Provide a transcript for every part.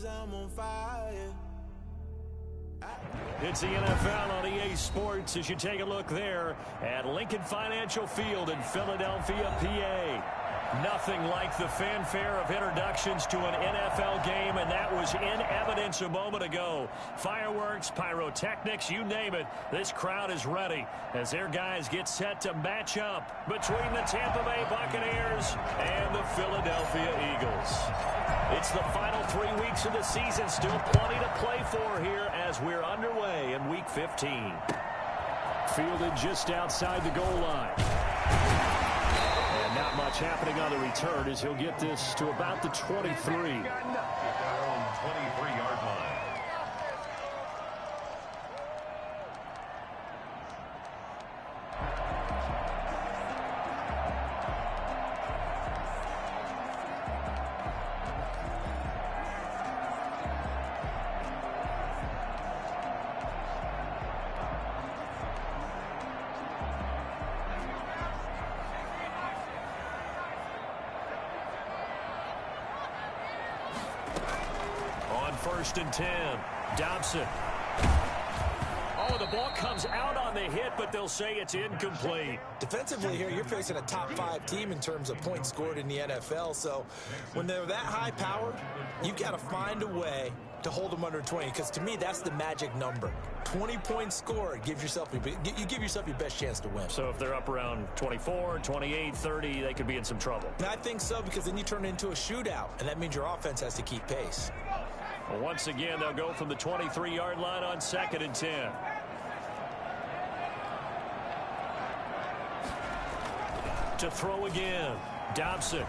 I'm on fire. It's the NFL on EA Sports as you take a look there at Lincoln Financial Field in Philadelphia, PA. Nothing like the fanfare of introductions to an NFL game, and that was in evidence a moment ago. Fireworks, pyrotechnics, you name it. This crowd is ready as their guys get set to match up between the Tampa Bay Buccaneers and the Philadelphia Eagles. It's the final 3 weeks of the season, still plenty to play for here as we're underway in Week 15. Fielded just outside the goal line. And not much happening on the return as he'll get this to about the 23. 23-yard line. First and 10. Dobson. Oh, the ball comes out on the hit, but they'll say it's incomplete. Defensively here, you're facing a top-5 team in terms of points scored in the NFL. So when they're that high-powered, you got to find a way to hold them under 20. Because to me, that's the magic number. 20 points scored, you give yourself your best chance to win. So if they're up around 24, 28, 30, they could be in some trouble. And I think so, because then you turn it into a shootout, and that means your offense has to keep pace. Well, once again, they'll go from the 23-yard line on 2nd and 10. To throw again, Dobson.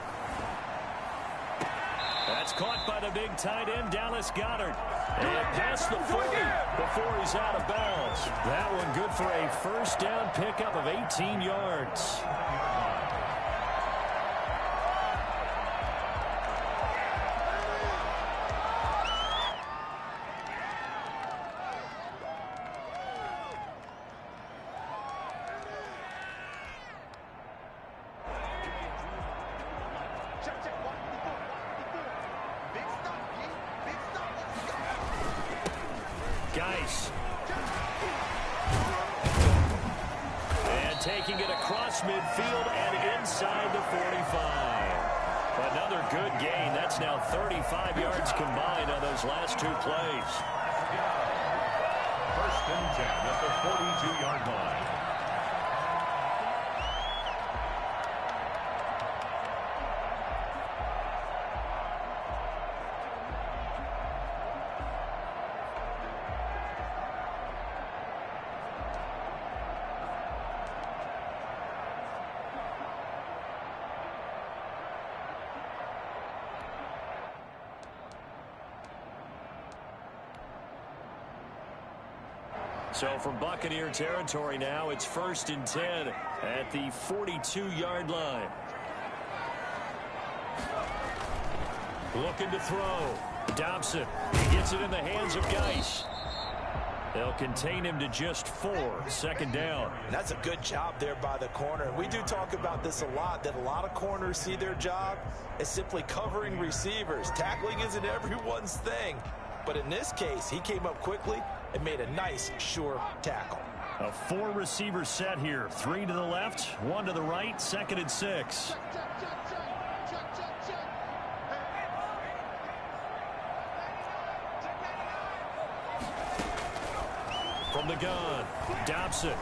That's caught by the big tight end, Dallas Goedert. And past the 40 before he's out of bounds. That one good for a first down pickup of 18 yards. And taking it across midfield and inside the 45. Another good gain. That's now 35 yards combined on those last two plays. First and 10 at the 42-yard line. So from Buccaneer territory now, it's 1st and 10 at the 42-yard line. Looking to throw. Dobson. He gets it in the hands of Geis. They'll contain him to just 4. 2nd down. And that's a good job there by the corner. We do talk about this a lot, that a lot of corners see their job as simply covering receivers. Tackling isn't everyone's thing. But in this case, he came up quickly and made a nice, sure tackle. A 4-receiver set here. 3 to the left, 1 to the right, 2nd and 6. From the gun, Dobson.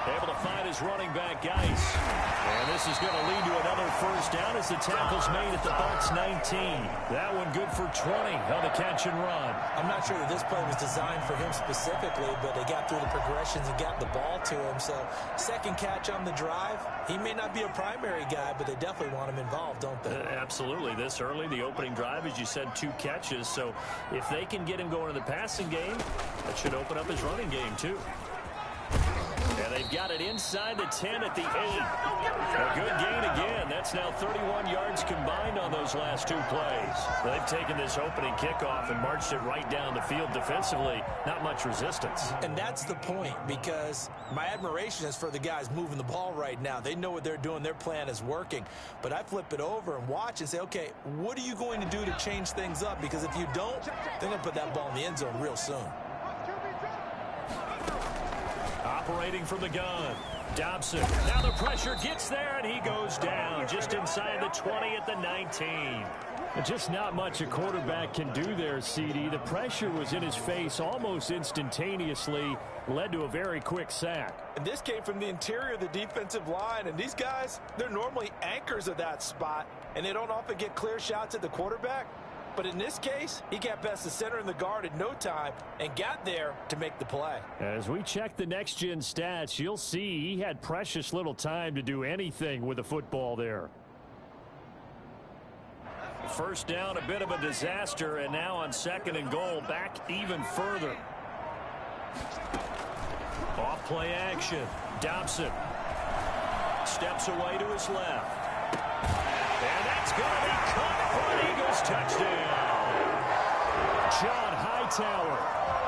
Able to find his running back, Geis. And this is going to lead to another first down as the tackle's made at the Bucks 19. That one good for 20 on the catch and run. I'm not sure that this play was designed for him specifically, but they got through the progressions and got the ball to him. So second catch on the drive. He may not be a primary guy, but they definitely want him involved, don't they? Absolutely. This early, the opening drive, as you said, 2 catches. So if they can get him going in the passing game, that should open up his running game too. And they've got it inside the 10 at the 8. A good gain again. That's now 31 yards combined on those last 2 plays. They've taken this opening kickoff and marched it right down the field defensively. Not much resistance. And that's the point, because my admiration is for the guys moving the ball right now. They know what they're doing. Their plan is working. But I flip it over and watch and say, okay, what are you going to do to change things up? Because if you don't, they're going to put that ball in the end zone real soon. Operating from the gun, Dobson. Now the pressure gets there, and he goes down just inside the 20 at the 19. Just not much a quarterback can do there, CD. The pressure was in his face almost instantaneously, led to a very quick sack. And this came from the interior of the defensive line, and these guys, they're normally anchors of that spot, and they don't often get clear shots at the quarterback. But in this case, he got past the center and the guard in no time and got there to make the play. As we check the next-gen stats, you'll see he had precious little time to do anything with the football there. First down, a bit of a disaster, and now on 2nd and goal, back even further. Off play action. Dobson steps away to his left. And that's going to be caught for an Eagles touchdown. John Hightower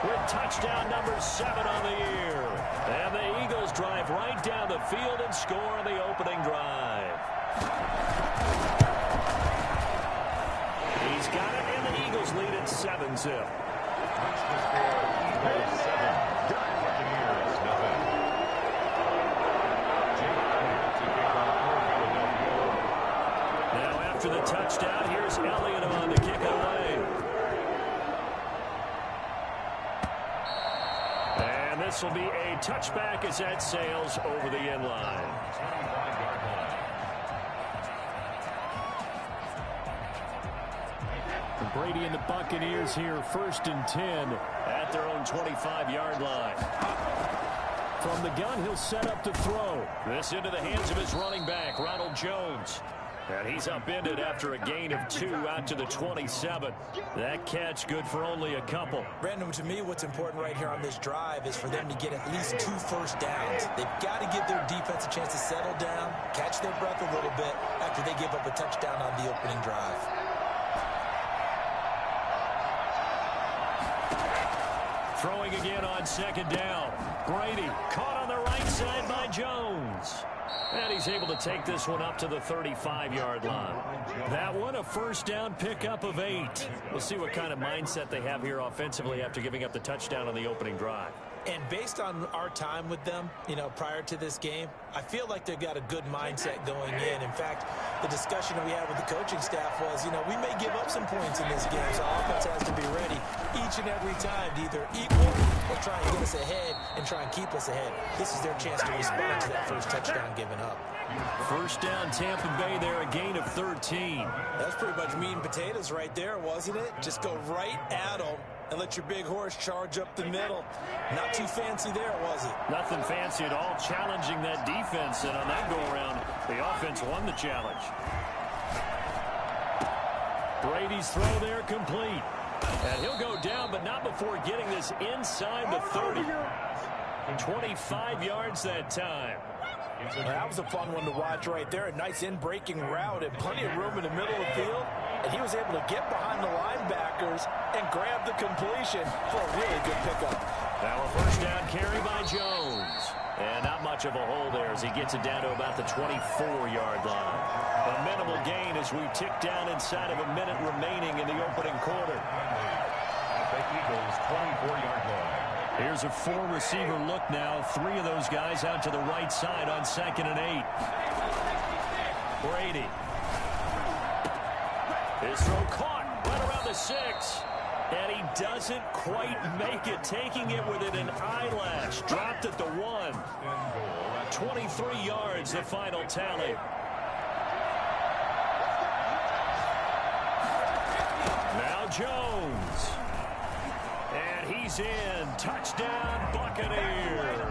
with touchdown number 7 on the year. And the Eagles drive right down the field and score on the opening drive. He's got it, and the Eagles lead at 7-zip. What's the score? Eagles 7. Buccaneers nothing. Now after the touchdown, here's Elliott on to kick it away. And this will be a touchback as that sails over the end line. Brady and the Buccaneers here, 1st and 10 at their own 25-yard line. From the gun, he'll set up to throw. This into the hands of his running back, Ronald Jones. And he's upended after a gain of 2 out to the 27. That catch good for only a couple. Brandon, to me, what's important right here on this drive is for them to get at least 2 first downs. They've got to give their defense a chance to settle down, catch their breath a little bit after they give up a touchdown on the opening drive. Throwing again on 2nd down. Brady caught on the right side by Jones. And he's able to take this one up to the 35-yard line. That one, a first down pickup of 8. We'll see what kind of mindset they have here offensively after giving up the touchdown on the opening drive. And based on our time with them, prior to this game, I feel like they've got a good mindset going in. In fact, the discussion we had with the coaching staff was, we may give up some points in this game, so offense has to be ready each and every time to either equal or try and get us ahead and try and keep us ahead. This is their chance to respond to that first touchdown given up. First down, Tampa Bay there, a gain of 13. That's pretty much meat and potatoes right there, wasn't it? Just go right at them and let your big horse charge up the middle. Not too fancy there, was it? Nothing fancy at all, challenging that defense, and on that go-around, the offense won the challenge. Brady's throw there complete. And he'll go down, but not before getting this inside the 30. 25 yards that time. That was a fun one to watch right there. A nice in-breaking route and plenty of room in the middle of the field. And he was able to get behind the linebackers and grab the completion for a really good pickup. Now a first down carry by Jones. And not much of a hole there as he gets it down to about the 24-yard line. A minimal gain as we tick down inside of a minute remaining in the opening quarter. The Eagles 24-yard line. Here's a 4-receiver look now. 3 of those guys out to the right side on 2nd and 8. Brady. His throw caught right around the 6. And he doesn't quite make it. Taking it within an eyelash. Dropped at the 1. 23 yards, the final tally. Now Jones. And he's in. Touchdown, Buccaneers.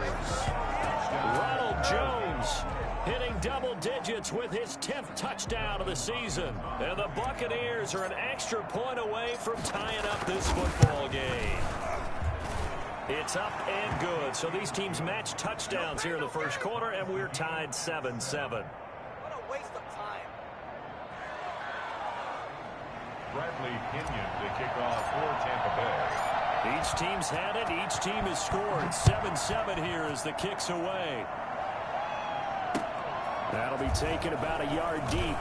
Ronald Jones hitting double digits with his 10th touchdown of the season. And the Buccaneers are an extra point away from tying up this football game. It's up and good. So these teams match touchdowns here in the first quarter, and we're tied 7-7. What a waste of time. Bradley Pinion to kick off for Tampa Bay. Each team's had it. Each team has scored. 7-7 here as the kick's away. That'll be taken about a yard deep.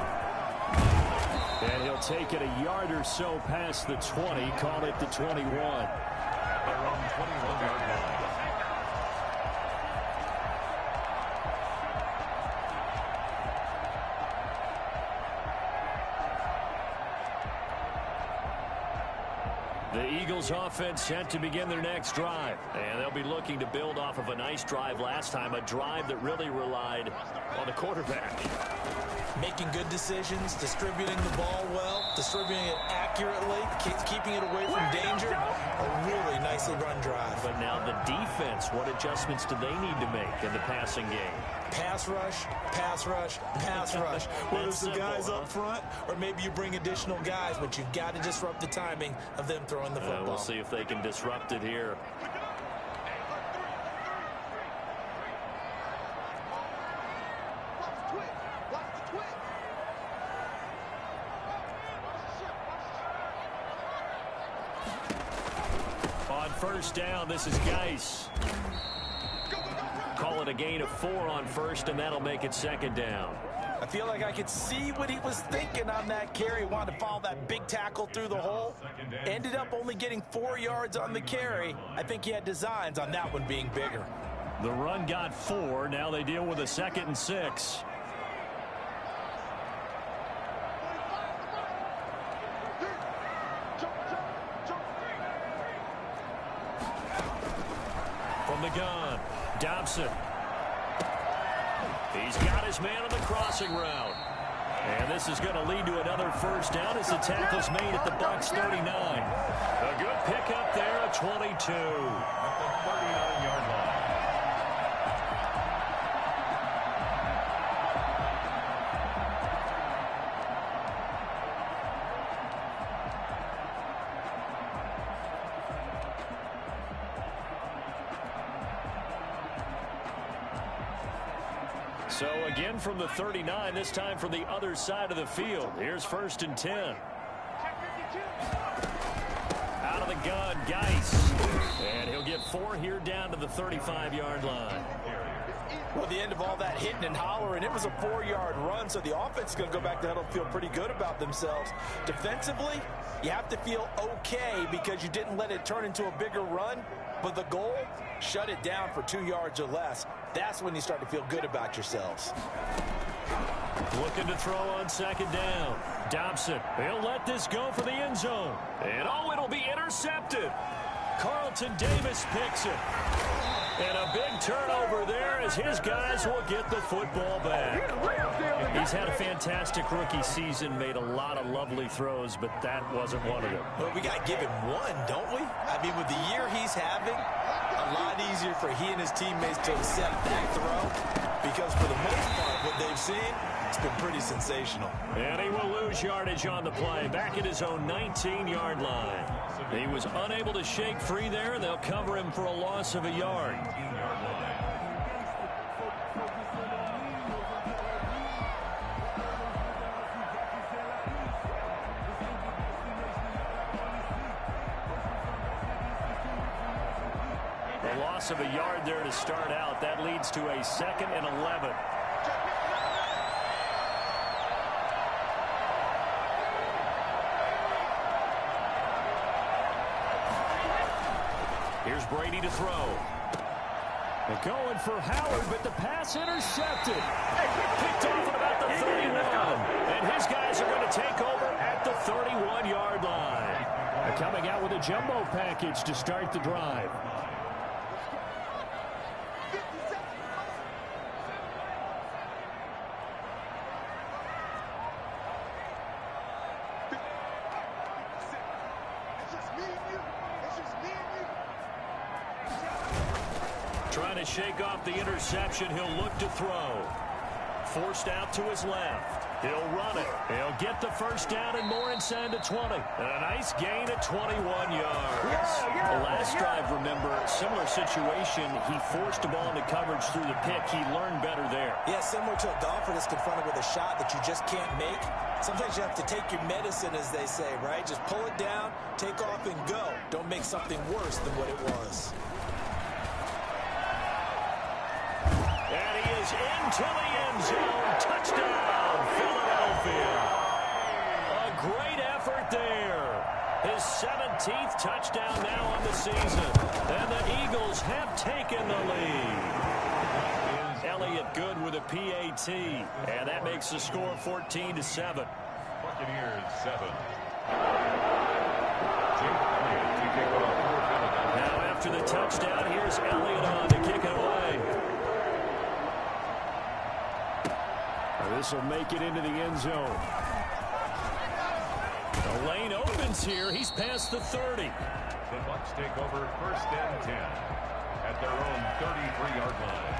And he'll take it a yard or so past the 20. Call it the 21. Their own 21-yard line. The Eagles offense set to begin their next drive. And they'll be looking to build off of a nice drive last time, a drive that really relied on the quarterback. Making good decisions, distributing the ball well, distributing it accurately, keeping it away from danger. A really nicely run drive. But now the defense, what adjustments do they need to make in the passing game? Pass rush, pass rush, pass rush. Whether it's the guys up front or maybe you bring additional guys, but you've got to disrupt the timing of them throwing the football. We'll see if they can disrupt it here. On first down, this is Geis. Call it a gain of 4 on first, and that'll make it second down. I feel like I could see what he was thinking on that carry. Wanted to follow that big tackle through the hole. Ended up only getting 4 yards on the carry. I think he had designs on that one being bigger. The run got 4. Now they deal with a 2nd and 6. From the gun, Dobson. He's got his man on the crossing route. And this is going to lead to another first down as the tackle's made at the Bucks 39. A good pickup there at 22. At the 39-yard line. So again from the 39, this time from the other side of the field. Here's 1st and 10. Out of the gun, Geis. And he'll get 4 here down to the 35-yard line. Well, the end of all that hitting and hollering, it was a 4-yard run, so the offense is going to go back to huddle and feel pretty good about themselves. Defensively, you have to feel okay because you didn't let it turn into a bigger run, but the goal, shut it down for 2 yards or less. That's when you start to feel good about yourselves. Looking to throw on 2nd down. Dobson, he'll let this go for the end zone. And it'll be intercepted. Carlton Davis picks it. And a big turnover there as his guys will get the football back. He's had a fantastic rookie season, made a lot of lovely throws, but that wasn't one of them. Well, we got to give him one, don't we? I mean, with the year he's having, a lot easier for he and his teammates to accept that throw because for the most part, what they've seen, it's been pretty sensational. And he will lose yardage on the play, back at his own 19-yard line. He was unable to shake free there, and they'll cover him for a loss of a yard. A loss of a yard there to start out. That leads to a 2nd and 11. Here's Brady to throw. They're going for Howard, but the pass intercepted. Picked off at about the 31. And his guys are going to take over at the 31-yard line. They're coming out with a jumbo package to start the drive. Trying to shake off the interception. He'll look to throw. Forced out to his left. He'll run it. He'll get the first down and more inside the 20. And a nice gain at 21 yards. The last drive, remember, similar situation. He forced the ball into coverage through the pick. He learned better there. Yeah, similar to a golfer that's confronted with a shot that you just can't make. Sometimes you have to take your medicine, as they say, right? Just pull it down, take off, and go. Don't make something worse than what it was. And he is into the end zone. Touchdown, Philadelphia. A great effort there. His 17th touchdown now on the season. And the Eagles have taken the lead. Elliott good with a PAT. And that makes the score 14-7. Buccaneers 7. Now after the touchdown, here's Elliott on to kick it away. This will make it into the end zone. The lane opens here. He's past the 30. The Bucks take over 1st and 10 at their own 33-yard line.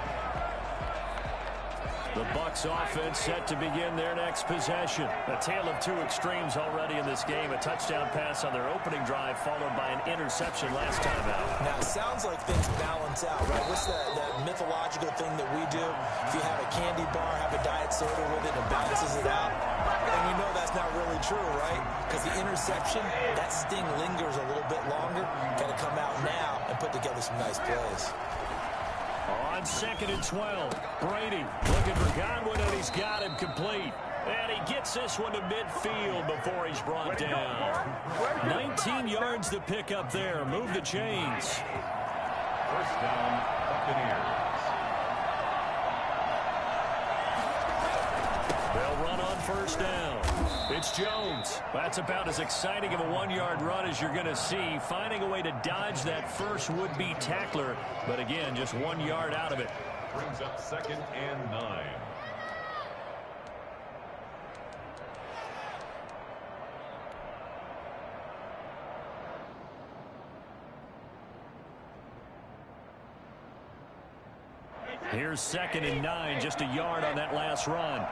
The Bucks offense set to begin their next possession. A tale of two extremes already in this game. A touchdown pass on their opening drive followed by an interception last time out. Now, it sounds like things balance out, right? What's that mythological thing that we do? If you have a candy bar, have a diet soda with it, and it balances it out. And you know that's not really true, right? Because the interception, that sting lingers a little bit longer. Got to come out now and put together some nice plays. On 2nd and 12, Brady looking for Godwin, and he's got him complete. And he gets this one to midfield before he's brought down. 19 yards to pick up there. Move the chains. 1st down, Buccaneers. They'll run on 1st down. It's Jones. That's about as exciting of a 1-yard run as you're going to see. Finding a way to dodge that first would-be tackler. But again, just 1 yard out of it. Brings up 2nd and 9. Here's 2nd and 9, just a yard on that last run.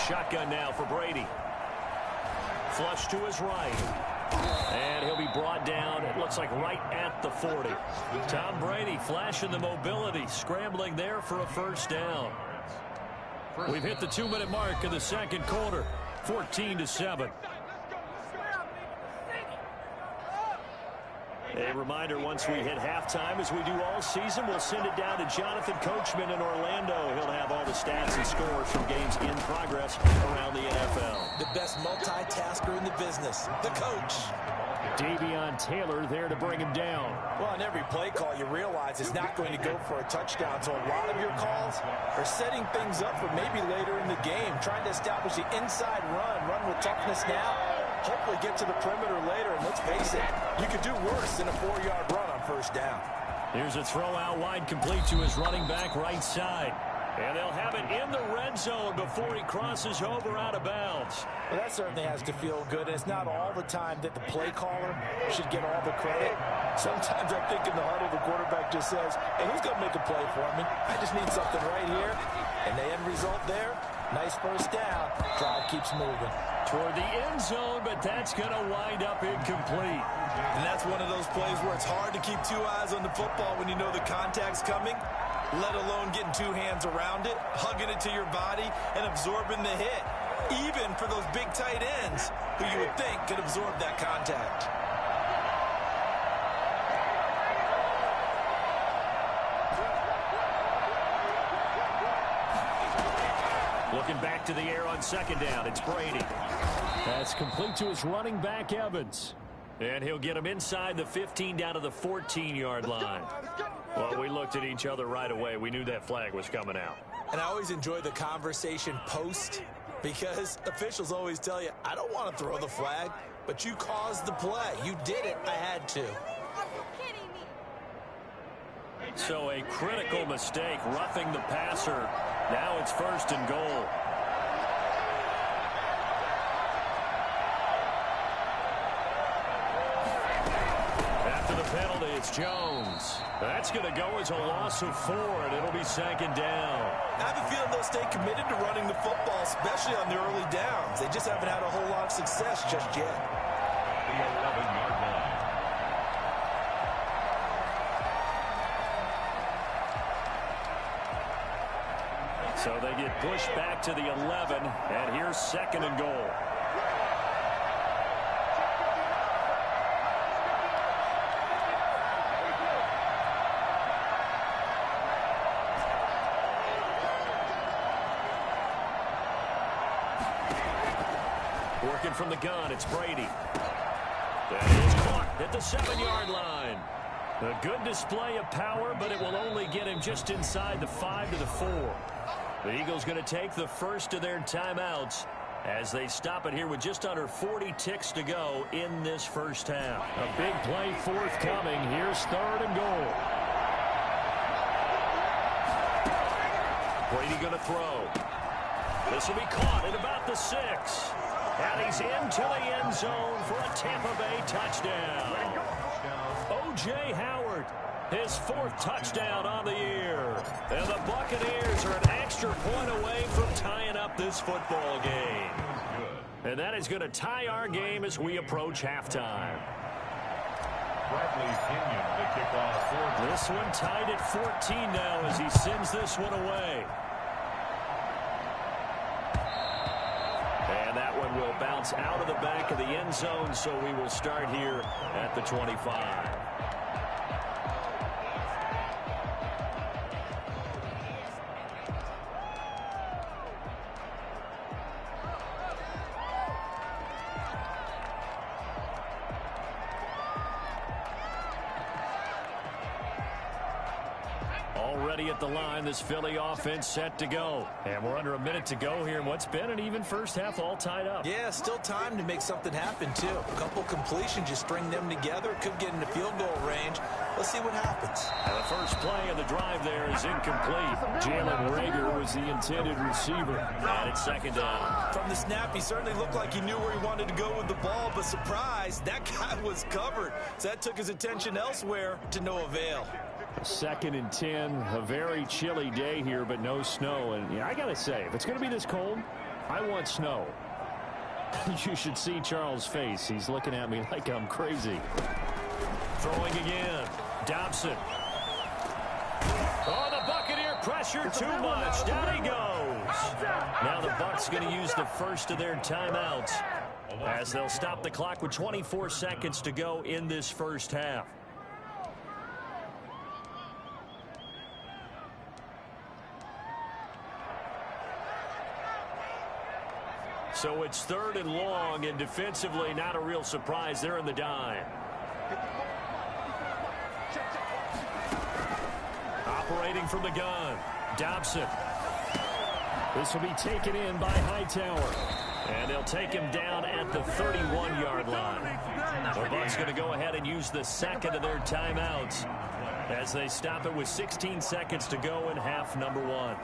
Shotgun now for Brady. Flush to his right. And he'll be brought down, it looks like right at the 40. Tom Brady flashing the mobility, scrambling there for a 1st down. We've hit the 2-minute mark of the 2nd quarter, 14-7. A reminder, once we hit halftime, as we do all season, we'll send it down to Jonathan Coachman in Orlando. He'll have all the stats and scores from games in progress around the NFL. The best multitasker in the business, the coach. Davion Taylor there to bring him down. Well, on every play call, you realize it's not going to go for a touchdown. So a lot of your calls are setting things up for maybe later in the game, trying to establish the inside run with toughness now. Hopefully get to the perimeter later, and let's face it, you could do worse than a 4-yard run on 1st down. Here's a throw out wide, complete to his running back right side. And they'll have it in the red zone before he crosses over out of bounds. Well, that certainly has to feel good, and it's not all the time that the play caller should get all the credit. Sometimes I think in the huddle, the quarterback just says, hey, who's going to make a play for me? I just need something right here. And the end result there, nice 1st down. Drive keeps moving. Toward the end zone, but that's going to wind up incomplete. And that's one of those plays where it's hard to keep 2 eyes on the football when you know the contact's coming, let alone getting 2 hands around it, hugging it to your body, and absorbing the hit. Even for those big tight ends who you would think could absorb that contact. Looking back to the air on 2nd down, it's Brady. That's complete to his running back, Evans. And he'll get him inside the 15 down to the 14-yard line. Well, we looked at each other right away. We knew that flag was coming out. And I always enjoy the conversation post, because officials always tell you, I don't want to throw the flag, but you caused the play. You did it. I had to. So a critical mistake, roughing the passer. Now it's 1st and goal. After the penalty. It's Jones. That's going to go as a loss of 4, and it'll be 2nd down. I have a feeling they'll stay committed to running the football, especially on the early downs. They just haven't had a whole lot of success just yet. The 11-yard line. So they get pushed back to the 11, and here's 2nd and goal. Working from the gun, it's Brady. That is caught at the 7-yard line. A good display of power, but it will only get him just inside the 5 to the 4. The Eagles going to take the first of their timeouts as they stop it here with just under 40 ticks to go in this first half. A big play forthcoming. Here's 3rd and goal. Brady going to throw. This will be caught at about the 6. And he's into the end zone for a Tampa Bay touchdown. O.J. Howard, his 4th touchdown on the year. And the Buccaneers are an extra point away from tying up this football game. And that is going to tie our game as we approach halftime. Bradley Pinion, the kickoff. This one tied at 14 now as he sends this one away. And that one will bounce out of the back of the end zone, so we will start here at the 25. Already at the line, this Philly offense set to go. And we're under a minute to go here in what's been an even first half, all tied up. Yeah, still time to make something happen, too. A couple completions, just string them together. Could get into field goal range. Let's see what happens. And the first play of the drive there is incomplete. Jalen Reagor was the intended receiver. And it's 2nd down. From the snap, he certainly looked like he knew where he wanted to go with the ball, but surprise, that guy was covered. So that took his attention elsewhere to no avail. 2nd and 10, a very chilly day here, but no snow. And I got to say, if it's going to be this cold, I want snow. You should see Charles' face. He's looking at me like I'm crazy. Throwing again. Dobson. Oh, the Buccaneer pressure too much. Down he goes. Now the Bucks going to use the first of their timeouts as they'll stop the clock with 24 seconds to go in this first half. So it's 3rd and long, and defensively not a real surprise. They're in the dime. Operating from the gun, Dobson. This will be taken in by Hightower. And they'll take him down at the 31-yard line. The Bucks going to go ahead and use the 2nd of their timeouts as they stop it with 16 seconds to go in half number 1.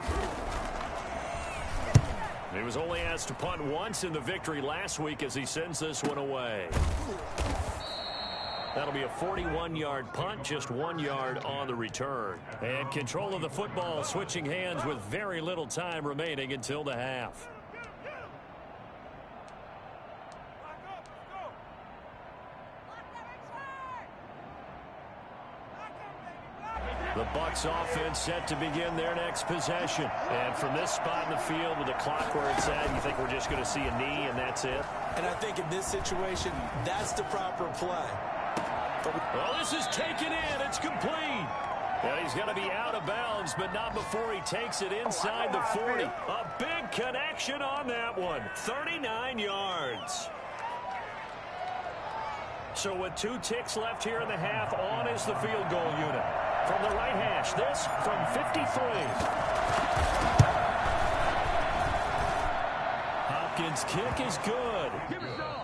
He was only asked to punt once in the victory last week as he sends this one away. That'll be a 41-yard punt, just 1 yard on the return. And control of the football switching hands with very little time remaining until the half. The Bucks offense set to begin their next possession. And from this spot in the field with the clock where it's at, you think we're just going to see a knee and that's it? And I think in this situation, that's the proper play. Well, this is taken in. It's complete. And he's going to be out of bounds, but not before he takes it inside the 40. A big connection on that one. 39 yards. So with 2 ticks left here in the half, on is the field goal unit. From the right hash, this from 53. Hopkins' kick is good.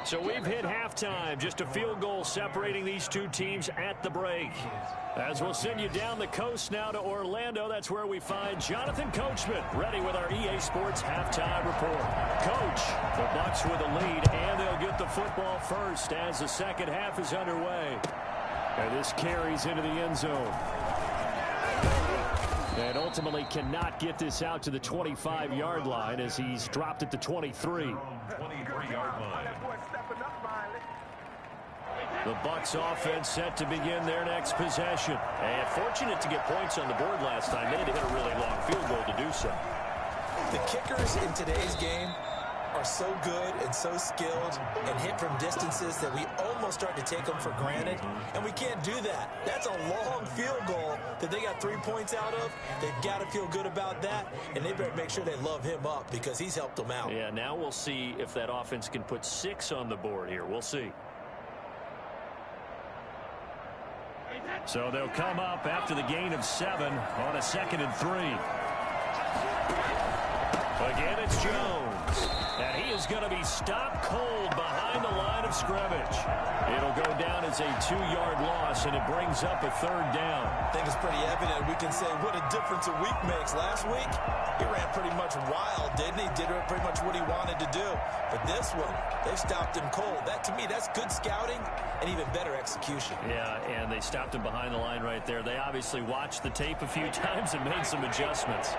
So we've hit halftime. Just a field goal separating these two teams at the break. As we'll send you down the coast now to Orlando, that's where we find Jonathan Coachman ready with our EA Sports halftime report. Coach, the Bucks with a lead, and they'll get the football first as the second half is underway. And this carries into the end zone. And ultimately cannot get this out to the 25-yard line as he's dropped at the 23. 23-yard line. The Bucks offense set to begin their next possession. And fortunate to get points on the board last time. They had to hit a really long field goal to do so. The kickers in today's game are so good and so skilled and hit from distances that we almost start to take them for granted, and we can't do that. That's a long field goal that they got 3 points out of. They've got to feel good about that, and they better make sure they love him up because he's helped them out. Yeah, now we'll see if that offense can put 6 on the board here. We'll see. So they'll come up after the gain of 7 on a 2nd and 3. Again, it's Jones. And he is going to be stopped cold behind the line of scrimmage. It'll go down as a 2-yard loss, and it brings up a 3rd down. I think it's pretty evident. We can say what a difference a week makes. Last week, he ran pretty much wild, didn't he? Did pretty much what he wanted to do. But this one, they stopped him cold. That, to me, that's good scouting and even better execution. Yeah, and they stopped him behind the line right there. They obviously watched the tape a few times and made some adjustments.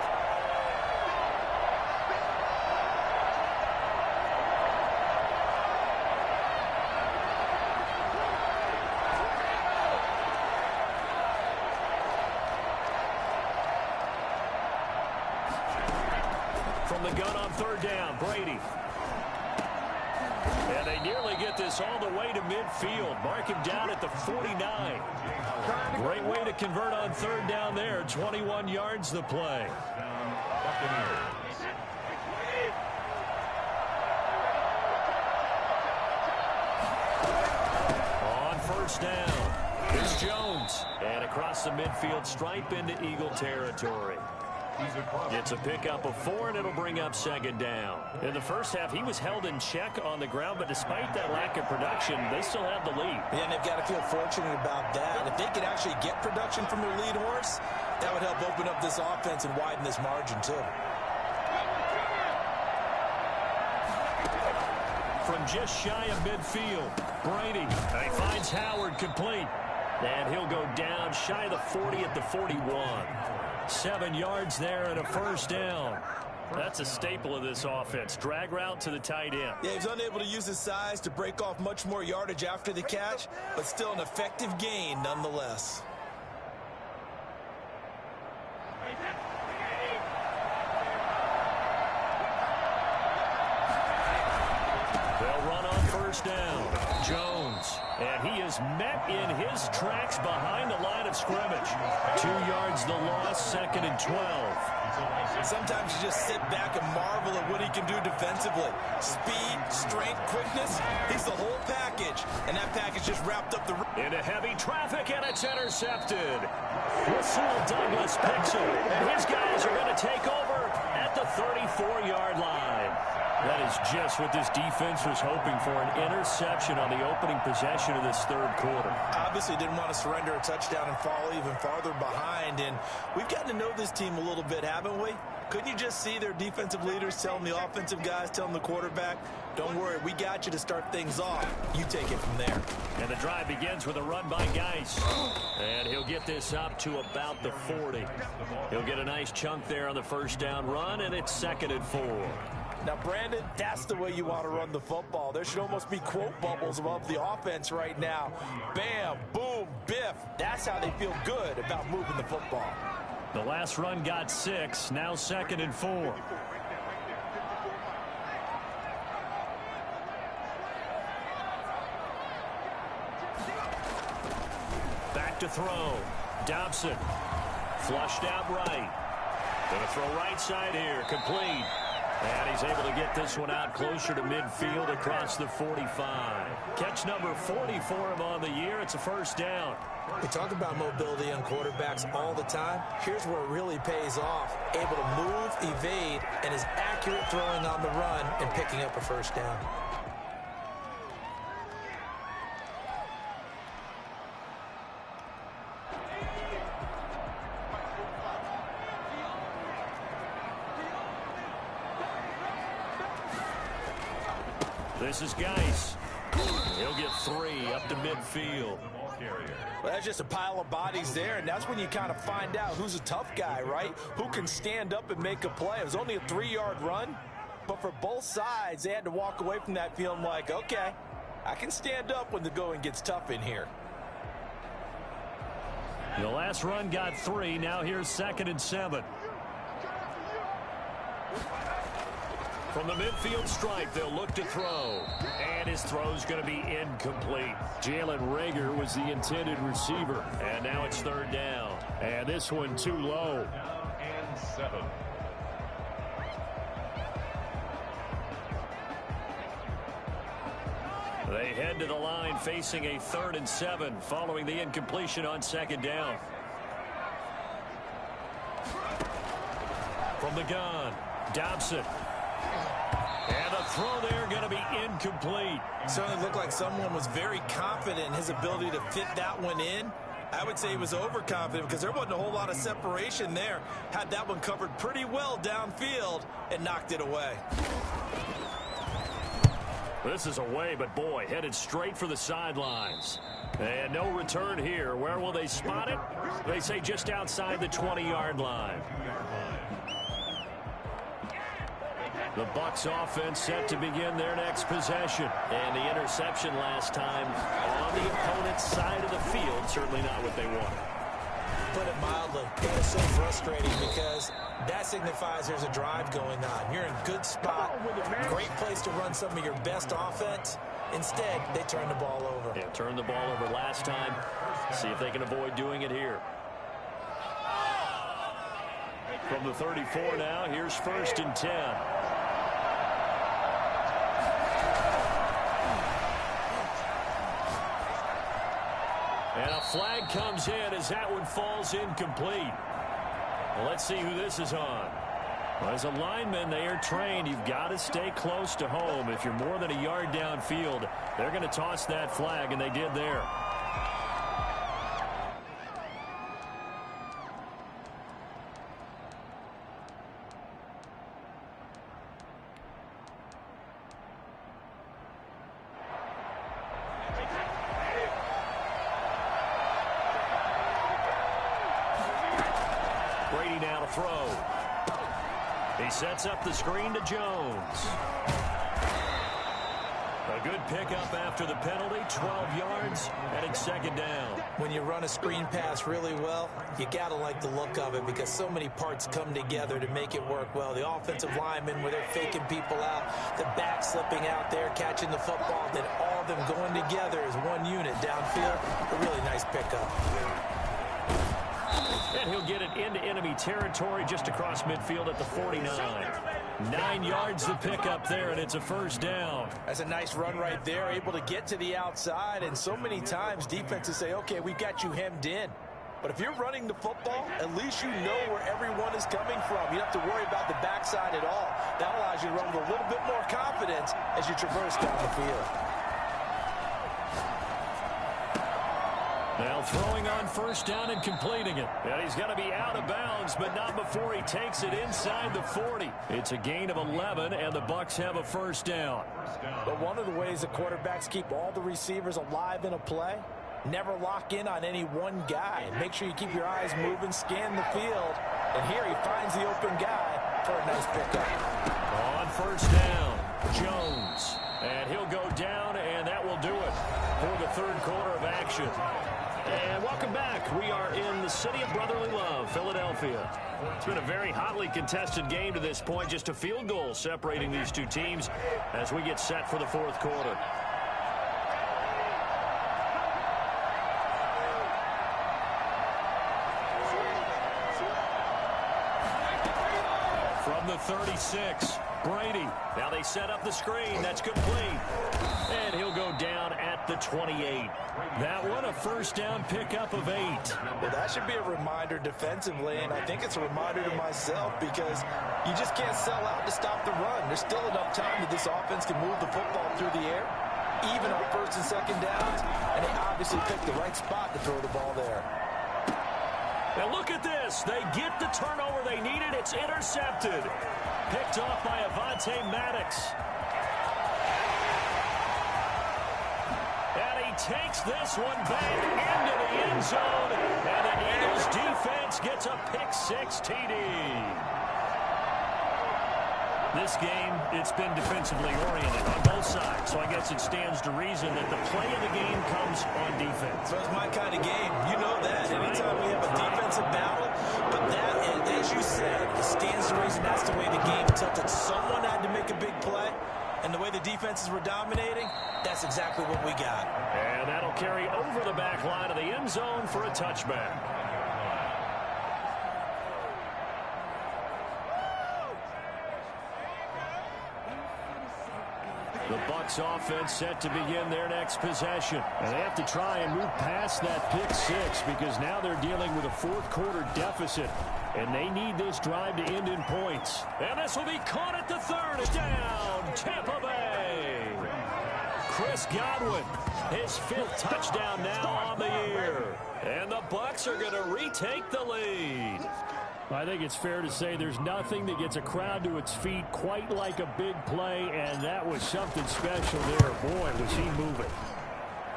From the gun on 3rd down, Brady. And they nearly get this all the way to midfield. Mark him down at the 49. Great way to convert on 3rd down there. 21 yards the play. On 1st down, it's Jones. And across the midfield stripe into Eagle territory. It's a pickup of 4, and it'll bring up 2nd down. In the first half, he was held in check on the ground, but despite that lack of production, they still have the lead. Yeah, and they've got to feel fortunate about that. If they could actually get production from their lead horse, that would help open up this offense and widen this margin, too. From just shy of midfield, Brady. He finds Howard complete. And he'll go down shy of the 40 at the 41. 7 yards there and a 1st down. That's a staple of this offense. Drag route to the tight end. Yeah, he's unable to use his size to break off much more yardage after the catch, but still an effective gain nonetheless. They'll run on 1st down. Jones. And he is met in his tracks behind the line of scrimmage. 2 yards the loss, 2nd and 12. Sometimes you just sit back and marvel at what he can do defensively. Speed, strength, quickness, he's the whole package. And that package just wrapped up the... Into heavy traffic, and it's intercepted. Rasul Douglas picks it. And his guys are going to take over at the 34-yard line. That is just what this defense was hoping for, an interception on the opening possession of this 3rd quarter. Obviously didn't want to surrender a touchdown and fall even farther behind, and we've gotten to know this team a little bit, haven't we? Couldn't you just see their defensive leaders telling the offensive guys, telling the quarterback, don't worry, we got you to start things off. You take it from there. And the drive begins with a run by Geis. And he'll get this up to about the 40. He'll get a nice chunk there on the 1st down run, and it's 2nd and 4. Now, Brandon, that's the way you want to run the football. There should almost be quote bubbles above the offense right now. Bam, boom, biff. That's how they feel good about moving the football. The last run got 6, now 2nd and 4. Back to throw. Dobson. Flushed out right. Gonna throw right side here. Complete. And he's able to get this one out closer to midfield across the 45. Catch number 40 for him on the year. It's a 1st down. We talk about mobility on quarterbacks all the time. Here's where it really pays off. Able to move, evade, and is accurate throwing on the run and picking up a 1st down. This is Geis. He'll get 3 up to midfield. carrier. Well, that's just a pile of bodies there, and that's when you kind of find out who's a tough guy, right? Who can stand up and make a play. It was only a 3-yard run, but for both sides, they had to walk away from that feeling like, okay, I can stand up when the going gets tough in here. The last run got 3. Now here's 2nd and 7. From the midfield stripe, they'll look to throw. And his throw's going to be incomplete. Jalen Reagor was the intended receiver. And now it's 3rd down. And this one too low. Down and 7. They head to the line facing a 3rd and 7 following the incompletion on 2nd down. From the gun, Dobson. And the throw there going to be incomplete. Certainly looked like someone was very confident in his ability to fit that one in. I would say he was overconfident because there wasn't a whole lot of separation there. Had that one covered pretty well downfield and knocked it away. This is away, but boy, headed straight for the sidelines. And no return here. Where will they spot it? They say just outside the 20-yard line. The Bucks offense set to begin their next possession. And the interception last time on the opponent's side of the field, certainly not what they wanted. Put it mildly, that is so frustrating because that signifies there's a drive going on. You're in a good spot, great place to run some of your best offense. Instead, they turn the ball over. Yeah, turned the ball over last time. See if they can avoid doing it here. From the 34 now, here's 1st and 10. And a flag comes in as that one falls incomplete. Well, let's see who this is on. Well, as a lineman, they are trained. You've got to stay close to home. If you're more than a yard downfield, they're going to toss that flag, and they did there. Throw. He sets up the screen to Jones. A good pickup after the penalty, 12 yards, and it's 2nd down. When you run a screen pass really well, you got to like the look of it because so many parts come together to make it work well. The offensive linemen where they're faking people out, the back slipping out there, catching the football, then all of them going together as one unit downfield. A really nice pickup. And he'll get it into enemy territory just across midfield at the 49. 9 yards to pick up there, and it's a 1st down. That's a nice run right there, able to get to the outside. And so many times defenses say, okay, we've got you hemmed in. But if you're running the football, at least you know where everyone is coming from. You don't have to worry about the backside at all. That allows you to run with a little bit more confidence as you traverse down the field. Now throwing on 1st down and completing it. And he's going to be out of bounds, but not before he takes it inside the 40. It's a gain of 11, and the Bucks have a 1st down. But one of the ways the quarterbacks keep all the receivers alive in a play, never lock in on any one guy. Make sure you keep your eyes moving, scan the field. And here he finds the open guy for a nice pickup. On 1st down, Jones. And he'll go down, and that will do it for the 3rd quarter of action. And welcome back. We are in the city of brotherly love, Philadelphia. It's been a very hotly contested game to this point. Just a field goal separating these two teams as we get set for the 4th quarter. From the 36, Brady. Now they set up the screen. That's complete. And he'll go down at the 28. That one, a 1st down pickup of 8. Well, that should be a reminder defensively, and I think it's a reminder to myself because you just can't sell out to stop the run. There's still enough time that this offense can move the football through the air, even on 1st and 2nd downs, and they obviously picked the right spot to throw the ball there. Now look at this. They get the turnover they needed. It's intercepted. Picked off by Avonte Maddox. And he takes this one back into the end zone, and the Eagles defense gets a pick-6 TD. This game, it's been defensively oriented on both sides, so I guess it stands to reason that the play of the game comes on defense. So it's my kind of game. You know that. Anytime we have a defensive battle, but that, as you said, it stands to reason that's the way the game tilted. Someone had to make a big play, and the way the defenses were dominating, that's exactly what we got. And that'll carry over the back line of the end zone for a touchback. The Bucks offense set to begin their next possession. And they have to try and move past that pick-6 because now they're dealing with a fourth-quarter deficit. And they need this drive to end in points. And this will be caught at the 3rd and down. Tampa Bay. Chris Godwin, his 5th touchdown now on the year. And the Bucks are going to retake the lead. I think it's fair to say there's nothing that gets a crowd to its feet quite like a big play, and that was something special there. Boy, was he moving.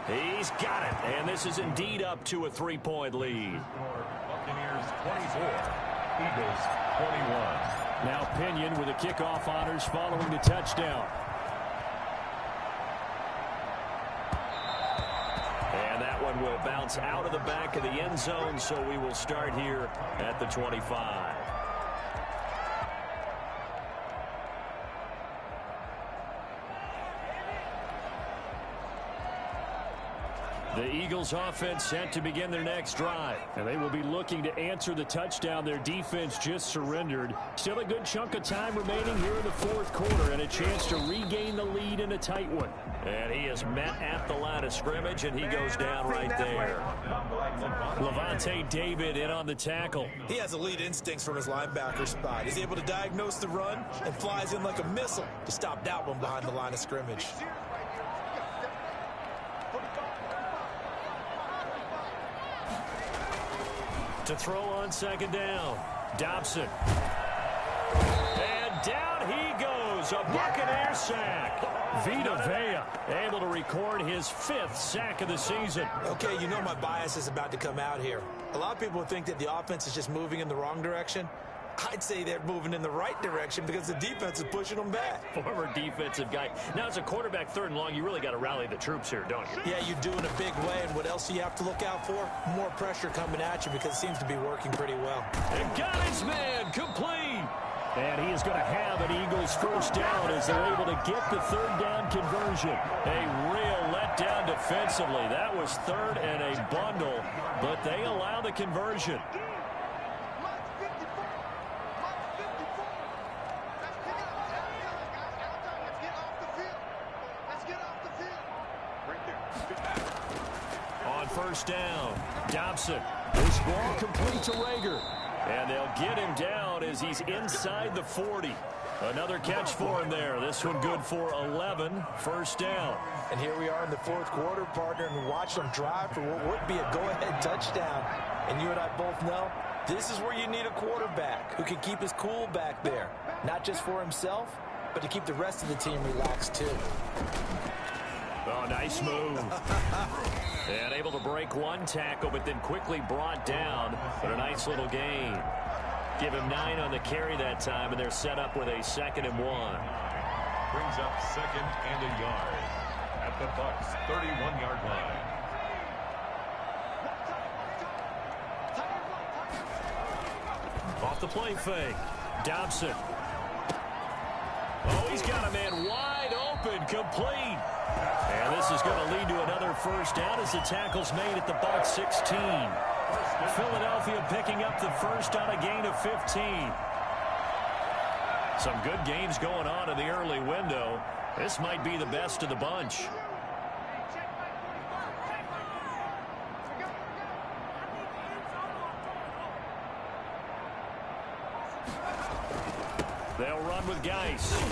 He's got it, and this is indeed up to a 3-point lead. Buccaneers 24, Eagles 21. Now Pinion with the kickoff honors following the touchdown. And that one will bounce out of the back of the end zone, so we will start here at the 25. The Eagles offense set to begin their next drive. And they will be looking to answer the touchdown their defense just surrendered. Still a good chunk of time remaining here in the fourth quarter and a chance to regain the lead in a tight one. And he is met at the line of scrimmage, and he goes down right there. Levante David in on the tackle. He has elite instincts from his linebacker spot. He's able to diagnose the run and flies in like a missile to stop that one behind the line of scrimmage. To throw on second down, Dobson. And down he goes, a Buccaneer sack. Vita Vea able to record his 5th sack of the season. Okay, you know my bias is about to come out here. A lot of people think that the offense is just moving in the wrong direction. I'd say they're moving in the right direction because the defense is pushing them back. Former defensive guy. Now, as a quarterback 3rd and long, you really got to rally the troops here, don't you? Yeah, you do in a big way. And what else do you have to look out for? More pressure coming at you because it seems to be working pretty well. And got his man complete. And he is going to have an Eagles first down as they're able to get the 3rd down conversion. A real letdown defensively. That was 3rd and a bundle, but they allow the conversion. On first down, Dobson. This ball complete to Rager. And they'll get him down as he's inside the 40. Another catch for him there. This one good for 11. First down. And here we are in the fourth quarter, partner, and watch them drive for what would be a go-ahead touchdown. And you and I both know this is where you need a quarterback who can keep his cool back there. Not just for himself, but to keep the rest of the team relaxed too. Oh, nice move. And able to break one tackle, but then quickly brought down. But a nice little gain. Give him 9 on the carry that time, and they're set up with a 2nd and 1. Brings up 2nd and a yard at the Bucks 31-yard line. Off the play fake. Dobson. Oh, he's got a man wide open, complete. And this is going to lead to another first down as the tackle's made at the Bucks 16. Philadelphia picking up the first on a gain of 15. Some good games going on in the early window. This might be the best of the bunch. They'll run with Geis.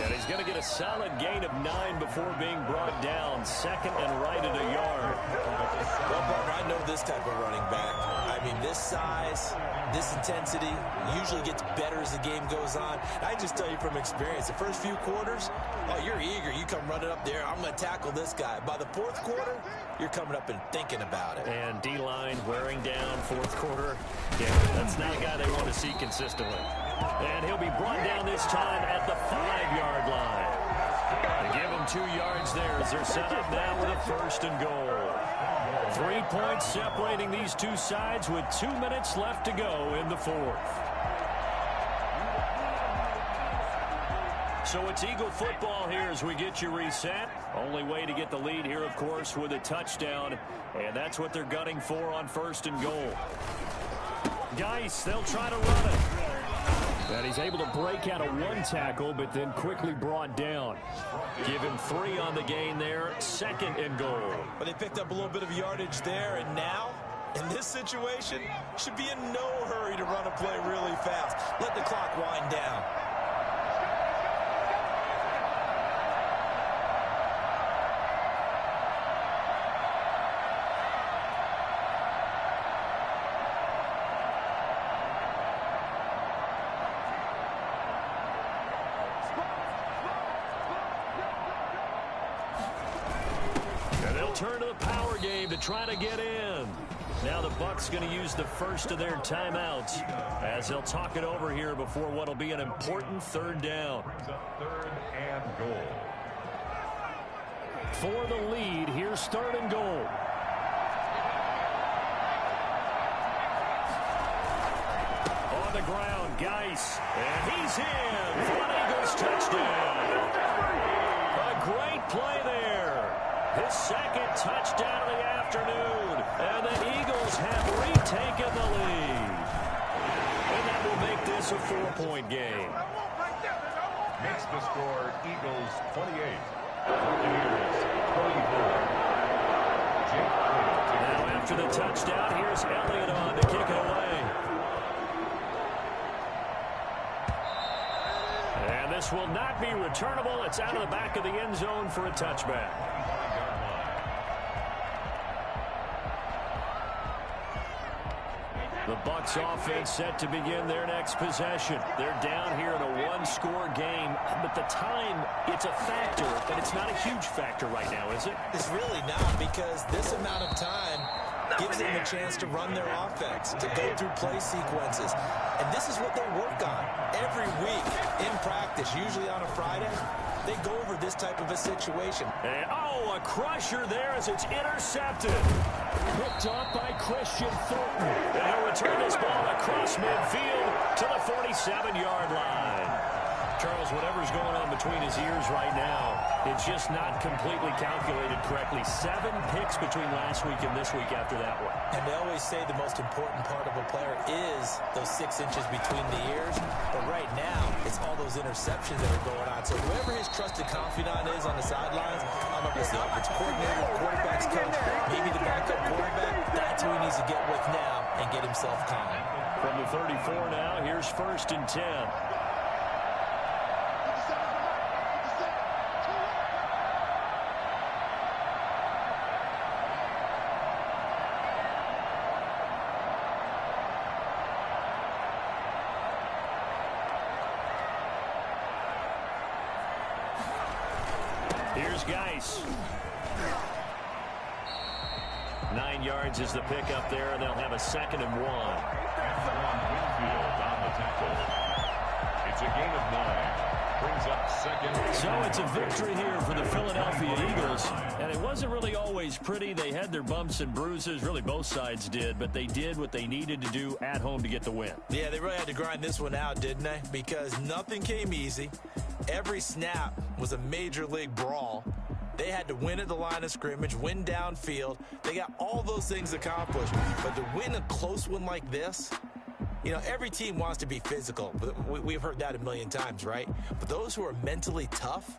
And he's going to get a solid gain of 9 before being brought down. Second and right at a yard. Well, partner, I know this type of running back. I mean, this size, this intensity usually gets better as the game goes on. I just tell you from experience, the first few quarters, oh, you're eager. You come running up there, I'm going to tackle this guy. By the fourth quarter, you're coming up and thinking about it. And D-line wearing down fourth quarter. Yeah, that's not a guy they want to see consistently. And he'll be brought down this time at the 5-yard line. They give him 2 yards there as they're set up now with a first and goal. 3 points separating these two sides with 2 minutes left to go in the fourth. So it's Eagle football here as we get you reset. Only way to get the lead here, of course, with a touchdown. And that's what they're gunning for on first and goal. Geis, they'll try to run it. And he's able to break out of 1 tackle, but then quickly brought down. Give him 3 on the gain there. Second and goal. But they picked up a little bit of yardage there, and now, in this situation, should be in no hurry to run a play really fast. Let the clock wind down. Turn to the power game to try to get in. Now the Bucks going to use the first of their timeouts as they'll talk it over here before what will be an important third down. Third and goal. For the lead, here's third and goal. On the ground, Geis, and he's in for an Eagles touchdown. A great play there. His second touchdown of the afternoon. And the Eagles have retaken the lead. And that will make this a 4-point game. Makes the score Eagles 28. Buccaneers 34. Now after the touchdown, here's Elliott on to kick it away. And this will not be returnable. It's out of the back of the end zone for a touchback. The Bucks offense set to begin their next possession. They're down here in a 1-score game, but the time, it's a factor, but it's not a huge factor right now, is it? It's really not, because this amount of time gives them a chance to run their offense, to go through play sequences. And this is what they work on every week in practice, usually on a Friday. They go over this type of a situation. And, a crusher there as it's intercepted. Picked up by Christian Fulton. And he'll return this ball across midfield to the 47-yard line. Charles, whatever's going on between his ears right now, it's just not completely calculated correctly. 7 picks between last week and this week after that one. And they always say the most important part of a player is those 6 inches between the ears. But right now, it's all those interceptions that are going on. So whoever his trusted confidant is on the sidelines, I don't know if it's the offensive coordinator, the quarterback's coach, maybe the backup quarterback, that's who he needs to get with now and get himself calm. From the 34 now, here's first and 10. Here's Geis. 9 yards is the pickup there, and they'll have a 2nd and 1. It's a gain of 9. Brings up second. So it's a victory here for the Philadelphia Eagles. And it wasn't really always pretty. They had their bumps and bruises. Really, both sides did. But they did what they needed to do at home to get the win. Yeah, they really had to grind this one out, didn't they? Because nothing came easy. Every snap was a major league brawl. They had to win at the line of scrimmage, win downfield. They got all those things accomplished. But to win a close one like this, you know, every team wants to be physical. We've heard that a million times, right? But those who are mentally tough,